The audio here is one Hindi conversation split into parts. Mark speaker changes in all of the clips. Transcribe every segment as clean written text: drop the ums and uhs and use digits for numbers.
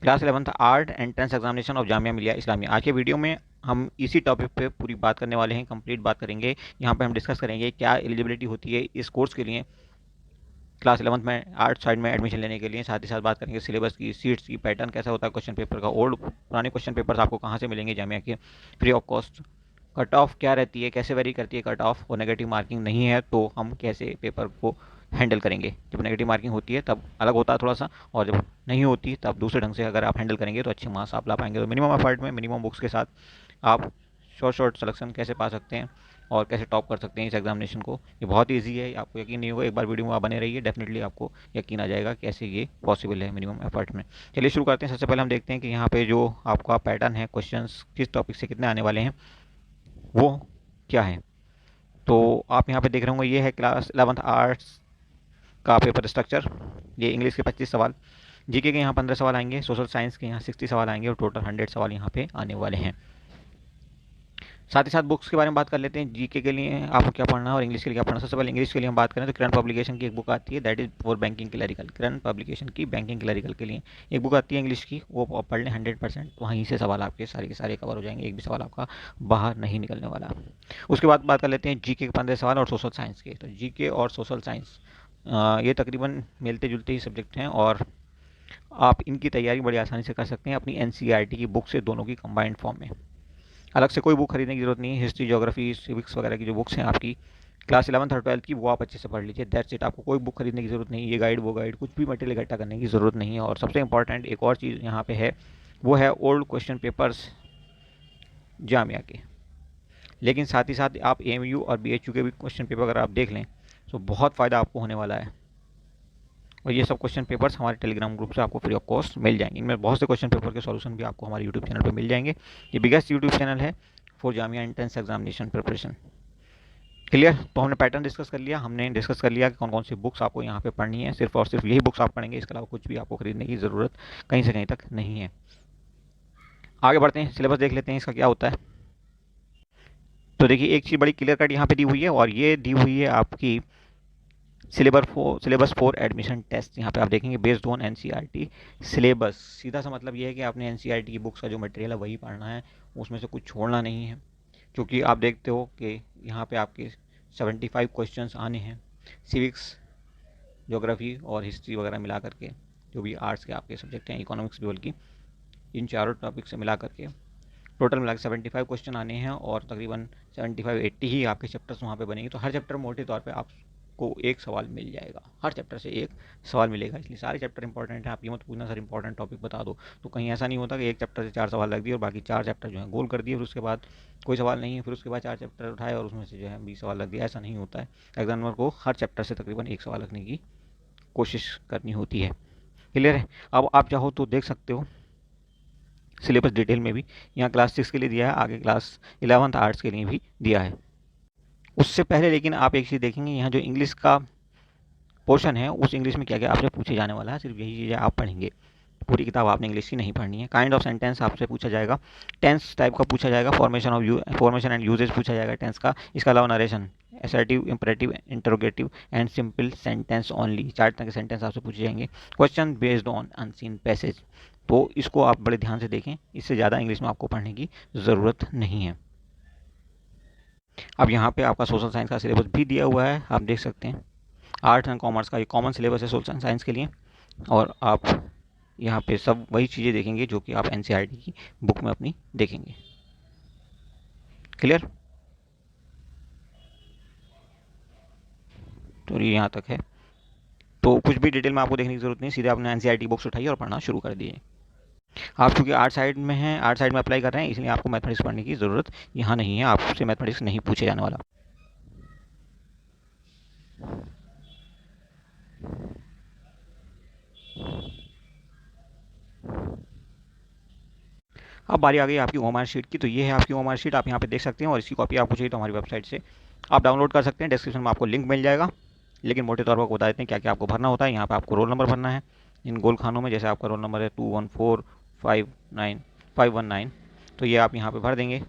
Speaker 1: Class 11th art entrance examination of Jamia Millia Islamia. आज के वीडियो में हम इसी टॉपिक पे पूरी बात करने वाले हैं, कंप्लीट बात करेंगे। यहाँ पे हम डिस्कस करेंगे क्या एलिजिबिलिटी होती है इस कोर्स के लिए, क्लास 11th में आर्ट साइड में एडमिशन लेने के लिए। साथ ही साथ बात करेंगे सिलेबस की, सीट्स की, पैटर्न कैसा होता है क्वेश्चन पेपर का, ओल्ड पुराने क्वेश्चन पेपर्स आपको कहाँ से मिलेंगे जामिया के free of cost, cut off क्या रहती है, कैसे वेरी करती है कट ऑफ, और नेगेटिव मार्किंग नहीं है तो हम कैसे पेपर को हैंडल करेंगे। जब नेगेटिव मार्किंग होती है तब अलग होता है थोड़ा सा, और जब नहीं होती तब दूसरे ढंग से अगर आप हैंडल करेंगे तो अच्छे मार्क्स आप ला पाएंगे। तो मिनिमम एफर्ट में मिनिमम बुक्स के साथ आप शॉर्ट सिलेक्शन कैसे पा सकते हैं और कैसे टॉप कर सकते हैं इस एग्जामिनेशन को, ये बहुत ईजी है। आपको यकीन नहीं होगा, एक बार वीडियो में आप बने रहिए, डेफिनेटली आपको यकीन आ जाएगा कैसे ये पॉसिबल है मिनिमम एफर्ट में। चलिए शुरू करते हैं। सबसे पहले हम देखते हैं कि यहाँ पे जो आपका पैटर्न है, क्वेश्चंस किस टॉपिक से कितने आने वाले हैं वो क्या है। तो आप यहाँ पे देख रहे होंगे, ये है क्लास 11th आर्ट्स का पेपर स्ट्रक्चर। ये इंग्लिश के 25 सवाल, जीके के यहाँ 15 सवाल आएंगे, सोशल साइंस के यहाँ 60 सवाल आएंगे और टोटल 100 सवाल यहाँ पे आने वाले हैं। साथ ही साथ बुक्स के बारे में बात कर लेते हैं। जीके के लिए आपको क्या पढ़ना है और इंग्लिश के लिए क्या पढ़ना है। सबसे पहले इंग्लिश के लिए हम बात करें तो करंट पब्लिकेशन की एक बुक आती है, that is for banking clerical. Current publication की बैंकिंग क्लरिकल के लिए एक बुक आती है इंग्लिश की, वो आप पढ़ लें 100%। वहीं से सवाल आपके सारे के सारे कवर हो जाएंगे, एक भी सवाल आपका बाहर नहीं निकलने वाला। उसके बाद बात कर लेते हैं जीके के 15 सवाल और सोशल साइंस के। तो जीके और सोशल साइंस ये तकरीबन मिलते जुलते ही सब्जेक्ट हैं और आप इनकी तैयारी बड़ी आसानी से कर सकते हैं अपनी एनसीईआरटी की बुक से, दोनों की कंबाइंड फॉर्म में। अलग से कोई बुक खरीदने की जरूरत नहीं है। हिस्ट्री, ज्योग्राफी, सिविक्स वगैरह की जो बुक्स हैं आपकी क्लास 11th और 12th की, वो आप अच्छे से पढ़ लीजिए, दैट्स इट। आपको कोई बुक खरीदने की जरूरत नहीं है, ये गाइड वो गाइड, कुछ भी मटेरियल इकट्ठा करने की जरूरत नहीं है। और सबसे इंपॉर्टेंट एक और चीज़ यहाँ पे है, वो है ओल्ड क्वेश्चन पेपर्स जामिया के। लेकिन साथ ही साथ आप एएमयू और बीएचयू के भी क्वेश्चन पेपर अगर आप देख लें तो बहुत फ़ायदा आपको होने वाला है। और ये सब क्वेश्चन पेपर्स हमारे टेलीग्राम ग्रुप से आपको फ्री ऑफ कॉस्ट मिल जाएंगे। इनमें बहुत से क्वेश्चन पेपर के सॉल्यूशन भी आपको हमारे यूट्यूब चैनल पर मिल जाएंगे। ये बिगेस्ट यूट्यूब चैनल है for Jamia entrance examination preparation. Clear. तो हमने पैटर्न डिस्कस कर लिया, हमने डिस्कस कर लिया कि कौन कौन सी बुक्स आपको यहाँ पे पढ़नी है। सिर्फ और सिर्फ यही बुक्स आप पढ़ेंगे, इसके अलावा कुछ भी आपको खरीदने की ज़रूरत कहीं से कहीं तक नहीं है। आगे बढ़ते हैं, सिलेबस देख लेते हैं इसका क्या होता है। तो देखिए एक चीज़ बड़ी क्लियर कट यहाँ पे दी हुई है, और ये दी हुई है आपकी सिलेबस फॉर एडमिशन टेस्ट। यहाँ पे आप देखेंगे बेस्ड ऑन एनसीईआरटी सिलेबस। सीधा सा मतलब ये है कि आपने एनसीईआरटी की बुक्स का जो मटेरियल है वही पढ़ना है, उसमें से कुछ छोड़ना नहीं है। क्योंकि आप देखते हो कि यहाँ पे आपके 75 क्वेश्चंस आने हैं, सिविक्स, ज्योग्राफी और हिस्ट्री वगैरह मिला करके, जो भी आर्ट्स के आपके सब्जेक्ट हैं, इकोनॉमिक्स भी, बल्कि इन चारों टॉपिक से मिला करके टोटल मिला के 75 क्वेश्चन आने हैं और तकरीबन 75-80 ही आपके चैप्टर्स वहाँ पे बनेंगे। तो हर चैप्टर मोटे तौर पे आपको एक सवाल मिल जाएगा, हर चैप्टर से एक सवाल मिलेगा। इसलिए सारे चैप्टर इंपॉर्टेंट हैं। आप ये मत पूछना सर इंपॉर्टेंट टॉपिक बता दो, तो कहीं ऐसा नहीं होता कि एक चैप्टर से 4 सवाल लग दिए और बाकी 4 चैप्टर जो है गोल कर दिए, फिर उसके बाद कोई सवाल नहीं है, फिर उसके बाद 4 चैप्टर उठाए और उसमें से जो है 20 सवाल लग दिया। ऐसा नहीं होता है। एग्जामिनर को हर चैप्टर से तकरीबन एक सवाल रखने की कोशिश करनी होती है। क्लियर है। अब आप चाहो तो देख सकते हो सिलेबस डिटेल में भी, यहाँ क्लास 6 के लिए दिया है, आगे क्लास 11th आर्ट्स के लिए भी दिया है। उससे पहले लेकिन आप एक चीज़ देखेंगे, यहाँ जो इंग्लिश का पोर्शन है उस इंग्लिश में क्या क्या आपसे पूछे जाने वाला है, सिर्फ यही चीज़ें आप पढ़ेंगे। पूरी किताब आपने इंग्लिश की नहीं पढ़नी है। काइंड ऑफ सेंटेंस आपसे पूछा जाएगा, टेंस टाइप का पूछा जाएगा, फॉर्मेशन एंड यूजेज पूछा जाएगा टेंस का। इसके अलावा narration, assertive, imperative, interrogative and simple sentence only, 4 तरह के सेंटेंस आपसे पूछे जाएंगे। Question based on unseen passage. तो इसको आप बड़े ध्यान से देखें, इससे ज़्यादा इंग्लिश में आपको पढ़ने की ज़रूरत नहीं है। अब यहाँ पे आपका सोशल साइंस का सिलेबस भी दिया हुआ है, आप देख सकते हैं। आर्ट्स एंड कॉमर्स का ये कॉमन सिलेबस है सोशल साइंस के लिए, और आप यहाँ पे सब वही चीज़ें देखेंगे जो कि आप एनसीईआरटी की बुक में अपनी देखेंगे। क्लियर। तो ये यहाँ तक है। तो कुछ भी डिटेल में आपको देखने की जरूरत नहीं, सीधे आपने एनसीईआरटी बुक्स उठाई और पढ़ना शुरू कर दिए। आप चूँकि आर्ट साइड में हैं, आर्ट साइड में अप्लाई कर रहे हैं, इसलिए आपको मैथमेटिक्स पढ़ने की ज़रूरत यहाँ नहीं है, आपसे मैथमेटिक्स नहीं पूछे जाने वाला। अब बारी आ गई आपकी होमवर्क शीट की। तो ये है आपकी होमवर्क शीट, आप यहाँ पे देख सकते हैं, और इसकी कॉपी आपको चाहिए तो हमारी वेबसाइट से आप डाउनलोड कर सकते हैं। डिस्क्रिप्शन में आपको लिंक मिल जाएगा। लेकिन मोटे तौर पर बता देते हैं क्या क्या आपको भरना होता है। यहाँ पे आपको रोल नंबर भरना है इन गोल खानों में, जैसे आपका रोल नंबर है 21459519, तो ये आप यहाँ पे भर देंगे।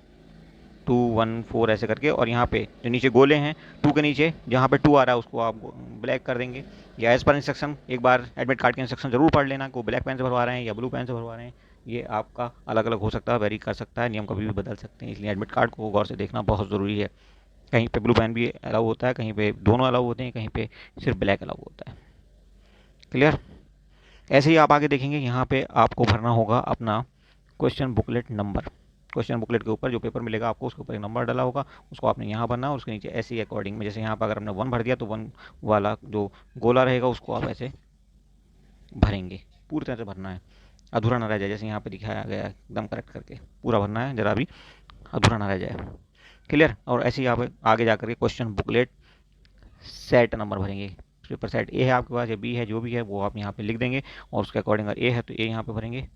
Speaker 1: 214 ऐसे करके, और यहाँ पे जो नीचे गोले हैं 2 के नीचे जहाँ पे 2 आ रहा है उसको आप ब्लैक कर देंगे। या एज पर इंस्ट्रक्शन एक बार एडमिट कार्ड के इंस्ट्रक्शन जरूर पढ़ लेना कि वो ब्लैक पेन से भरवा रहे हैं या ब्लू पेन से भरवा रहे हैं। ये आपका अलग अलग हो सकता है, वेरी कर सकता है, नियम कभी भी बदल सकते हैं, इसलिए एडमिट कार्ड को गौर से देखना बहुत ज़रूरी है। कहीं पे ब्लू पेन भी अलाउ होता है, कहीं पे दोनों अलाउ होते हैं, कहीं पे सिर्फ ब्लैक अलाउ होता है। क्लियर। ऐसे ही आप आगे देखेंगे, यहाँ पे आपको भरना होगा अपना question booklet number. Question booklet के ऊपर जो पेपर मिलेगा आपको उसके ऊपर एक नंबर डाला होगा, उसको आपने यहाँ भरना और उसके नीचे ऐसे ही अकॉर्डिंग में, जैसे यहाँ पर अगर हमने 1 भर दिया तो 1 वाला जो गोला रहेगा उसको आप ऐसे भरेंगे, पूरी तरह से भरना है, अधूरा ना रह जाए। जैसे यहाँ पे दिखाया गया एकदम करेक्ट करके पूरा भरना है, जरा भी अधूरा ना रह जाए। क्लियर। और ऐसे ही आप आगे जा करके क्वेश्चन बुकलेट सेट नंबर भरेंगे। पेपर सेट ए है आपके पास या बी है, जो भी है वो आप यहाँ पे लिख देंगे, और उसके अकॉर्डिंग अगर ए है तो ए यहाँ पे भरेंगे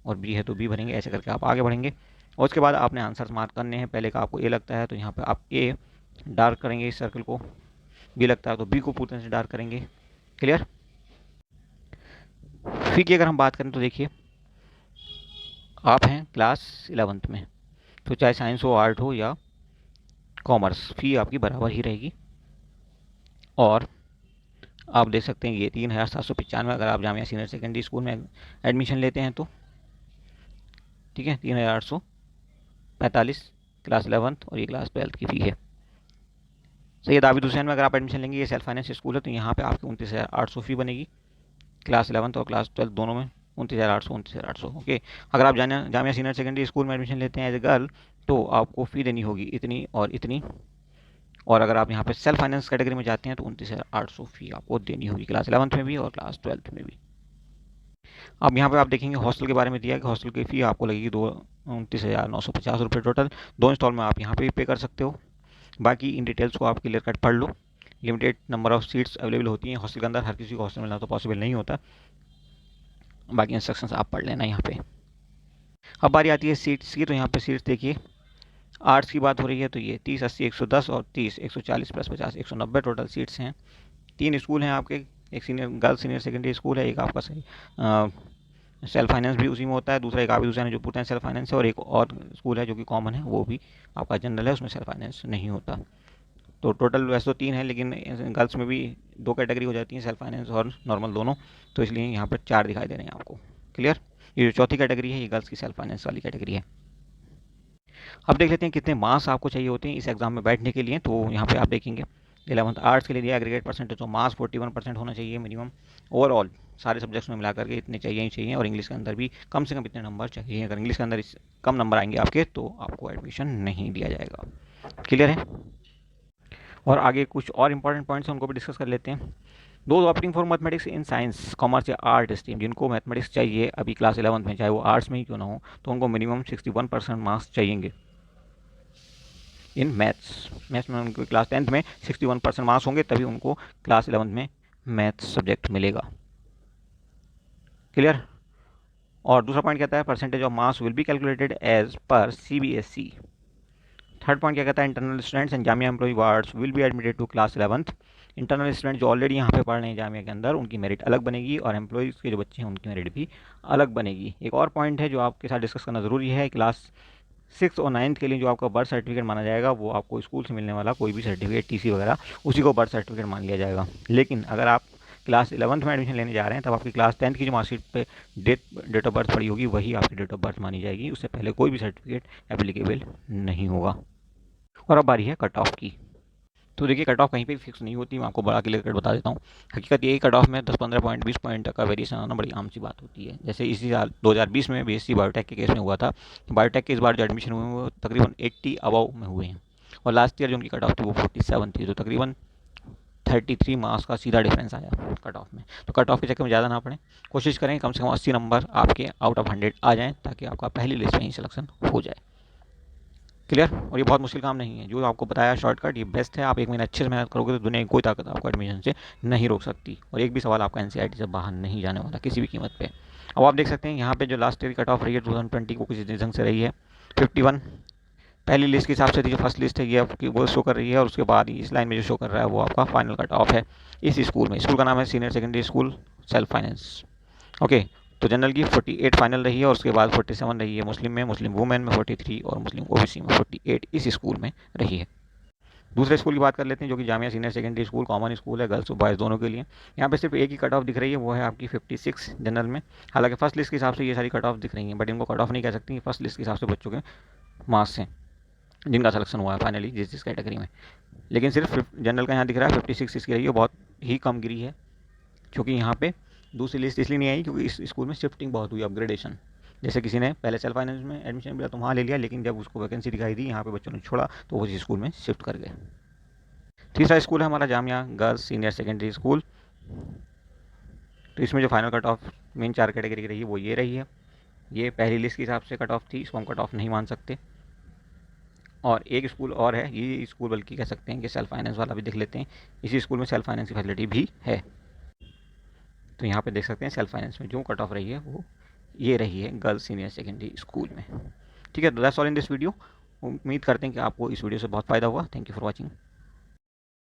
Speaker 1: और बी है तो बी भरेंगे, ऐसे करके आप आगे बढ़ेंगे। और उसके बाद आपने आंसर्स मार्क करने हैं। पहले का आपको ए लगता है तो यहाँ पे आप ए डार्क करेंगे इस सर्कल को, बी लगता है तो बी को पूरी तरह से डार्क करेंगे। क्लियर। फी की अगर हम बात करें तो देखिए, आप हैं क्लास 11th में, तो चाहे साइंस हो, आर्ट हो या कॉमर्स, फी आपकी बराबर ही रहेगी। और आप देख सकते हैं ये 3,795 अगर आप जामिया सीनियर सेकेंडरी स्कूल में एडमिशन लेते हैं तो, ठीक है, 3,845 क्लास 11th, और ये क्लास 12th की फ़ी है। सैयद आबिद हुसैन में अगर आप एडमिशन लेंगे, ये सेल्फ फाइनेंस स्कूल है, तो यहाँ पे आपकी 29,800 फ़ी बनेगी, क्लास 11th और क्लास 12th दोनों में 29,800। ओके। अगर आप जामिया सीनियर सेकेंडरी स्कूल में एडमिशन लेते हैं एज ए गर्ल तो आपको फ़ी देनी होगी इतनी और इतनी, और अगर आप यहाँ पे सेल्फ फाइनेंस कैटेगरी में जाते हैं तो 29,800 फ़ी आपको देनी होगी, क्लास 11th में भी और क्लास 12th में भी। अब यहाँ पे आप देखेंगे हॉस्टल के बारे में दिया है कि हॉस्टल की फ़ी आपको लगेगी 29,950 रुपये टोटल। 2 इंस्टॉल में आप यहाँ पे भी पे कर सकते हो। बाकी इन डिटेल्स को आप क्लियर कट पढ़ लो। Limited number of seats available होती हैं हॉस्टल के अंदर, हर किसी को हॉस्टल मिलना तो पॉसिबल नहीं होता। बाकी इंस्ट्रक्शंस आप पढ़ लेना यहाँ पे। अब बारी आती है सीट्स की, तो यहाँ पे सीट्स देखिए, आर्ट्स की बात हो रही है तो ये 30, 80, 110 और 30, 140 प्लस 50, 190 टोटल सीट्स हैं। 3 स्कूल हैं आपके, एक गर्ल्स सीनियर सेकेंडरी स्कूल है, एक आपका सेल्फ फाइनेंस भी उसी में होता है, दूसरा एक आबिद हुसैन है जो पूरा सेल्फ फाइनेंस है, और एक और स्कूल है जो कि कॉमन है, वो भी आपका जनरल है, उसमें सेल्फ फाइनेंस नहीं होता। तो टोटल वैसे तो 3 है, लेकिन गर्ल्स में भी 2 कैटेगरी हो जाती हैं, सेल्फ फाइनेंस और नॉर्मल दोनों, तो इसलिए यहाँ पर 4 दिखाई दे रहे हैं आपको। क्लियर। ये जो चौथी कैटेगरी है ये गर्ल्स की सेल्फ फाइनेंस वाली कैटेगरी है। अब देख लेते हैं कितने मार्क्स आपको चाहिए होते हैं इस एग्जाम में बैठने के लिए। तो यहाँ पे आप देखेंगे 11th आर्ट्स के लिए दिया एग्रीगेट परसेंटेज तो मार्क्स 41% होना चाहिए मिनिमम, ओवरऑल सारे सब्जेक्ट्स में मिलाकर के इतने चाहिए ही चाहिए, और इंग्लिश के अंदर भी कम से कम इतने नंबर चाहिए। अगर इंग्लिश के अंदर कम नंबर आएंगे आपके तो आपको एडमिशन नहीं दिया जाएगा। क्लियर है। और आगे कुछ और इंपॉर्टेंट पॉइंट्स हैं उनको भी डिस्कस कर लेते हैं। दो opting for mathematics in science, commerce या आर्ट स्ट्रीम, जिनको मैथमेटिक्स चाहिए अभी क्लास 11th में, चाहे वो आर्ट्स में ही क्यों ना हो, तो उनको मिनिमम 61% मार्क्स चाहिएंगे इन मैथ्स में उनको क्लास 10th में 61% मार्क्स होंगे, तभी उनको क्लास 11th में मैथ्स सब्जेक्ट मिलेगा। क्लियर। और दूसरा पॉइंट कहता है percentage of marks will be calculated as per CBSE। Third point क्या कहता है, internal students and Jamia employ wards will be admitted to class 11th। Internal student जो ऑलरेडी यहाँ पे पढ़ रहे हैं जामिया के अंदर, उनकी मेरिट अलग बनेगी, और एम्प्लॉयज़ के जो बच्चे हैं उनकी मेरिट भी अलग बनेगी। एक और पॉइंट है जो आपके साथ डिस्कस करना ज़रूरी है, क्लास 6 और 9th के लिए जो आपका बर्थ सर्टिफिकेट माना जाएगा, वो आपको स्कूल से मिलने वाला कोई भी सर्टिफिकेट, TC वगैरह, उसी को बर्थ सर्टिफिकेट मान लिया जाएगा। लेकिन अगर आप क्लास 11th में एडमिशन लेने जा रहे हैं तब आपकी क्लास 10th की जो मार्कशीट पे डेट ऑफ बर्थ पड़ी होगी वही आपकी डेट ऑफ बर्थ मानी जाएगी, उससे पहले कोई भी सर्टिफिकेट एप्लीकेबल नहीं होगा। और अब बारी है कट ऑफ की। तो देखिए कट ऑफ कहीं पे भी फिक्स नहीं होती, मैं आपको बड़ा क्लियर कट बता देता हूँ। हकीकत ये कट ऑफ में 10-15 पॉइंट 20 पॉइंट तक का वेरिएशन आना बड़ी आम सी बात होती है। जैसे इसी साल 2020 में BSc बायोटेक के केस में हुआ था। बायोटेक के इस बार जो एडमिशन हुए हैं वो तकरीबन 80 अबव में हुए हैं, और लास्ट ईयर जो उनकी कट ऑफ थी वो 47 थी, तो तकरीबन 33 मार्क्स का सीधा डिफरेंस आया कट ऑफ में। तो कट ऑफ के चक्कर में ज़्यादा ना पड़े, कोशिश करें कम से कम 80 नंबर आपके आउट ऑफ 100 आ जाएँ, ताकि आपका पहली लिस्ट में ही सिलेक्शन हो जाए। क्लियर। और ये बहुत मुश्किल काम नहीं है, जो आपको बताया शॉर्टकट ये बेस्ट है। आप 1 महीना अच्छे से मेहनत करोगे तो दुनिया की कोई ताकत आपको एडमिशन से नहीं रोक सकती, और एक भी सवाल आपका NCERT से बाहर नहीं जाने वाला किसी भी कीमत पे। अब आप देख सकते हैं यहाँ पे जो लास्ट ईयर कट ऑफ रही है 2020 को किसी ढंग से रही है 51, पहली लिस्ट के हिसाब से जो फर्स्ट लिस्ट है ये आपकी वो शो कर रही है, और उसके बाद इस लाइन में जो शो कर रहा है वो आपका फाइनल कट ऑफ है इस स्कूल में। स्कूल का नाम है senior secondary school self finance. Okay. तो जनरल की 48 फाइनल रही है और उसके बाद 47 रही है मुस्लिम में, मुस्लिम वुमेन में 43 और मुस्लिम ओबीसी में 48 इस स्कूल में रही है। दूसरे स्कूल की बात कर लेते हैं जो कि Jamia senior secondary school, common school है गर्ल्स और बॉयज़ दोनों के लिए। यहाँ पे सिर्फ एक ही कट ऑफ दिख रही है, वो है आपकी 56 जनरल में। हालांकि फर्स्ट लिस्ट के हिसाब से ये सारी कट ऑफ दिख रही हैं, बट इनको कट ऑफ नहीं कह सकती, फर्स्ट लिस्ट के हिसाब से बच्चों के मार्क्स हैं जिनका सिलेक्शन हुआ है फाइनली जिस कैटेगरी में। लेकिन सिर्फ जनरल का यहाँ दिख रहा है 56 इसकी रही है, बहुत ही कम गिरी है, क्योंकि यहाँ पे दूसरी लिस्ट इसलिए नहीं आई क्योंकि इस स्कूल में शिफ्टिंग बहुत हुई, अपग्रेडेशन। जैसे किसी ने पहले सेल्फ फाइनेंस में एडमिशन मिला तो वहाँ ले लिया, लेकिन जब उसको वैकेंसी दिखाई दी यहाँ पे बच्चों ने छोड़ा तो वो इस स्कूल में शिफ्ट कर गए। तीसरा स्कूल है हमारा Jamia girls senior secondary school. तो इसमें जो final cut off main 4 category की रही है वो ये रही है। ये पहली लिस्ट के हिसाब से कट ऑफ थी, इसको हम कट ऑफ नहीं मान सकते। और एक स्कूल और है, ये स्कूल बल्कि कह सकते हैं कि सेल्फ फाइनेंस वाला भी देख लेते हैं। इसी स्कूल में सेल्फ फाइनेंस की फैसिलिटी भी है। तो यहाँ पे देख सकते हैं सेल्फ फाइनेंस में जो कट ऑफ रही है वो ये रही है गर्ल्स सीनियर सेकेंडरी स्कूल में। ठीक है, तो that's all in this video. उम्मीद करते हैं कि आपको इस वीडियो से बहुत फ़ायदा हुआ। Thank you for watching.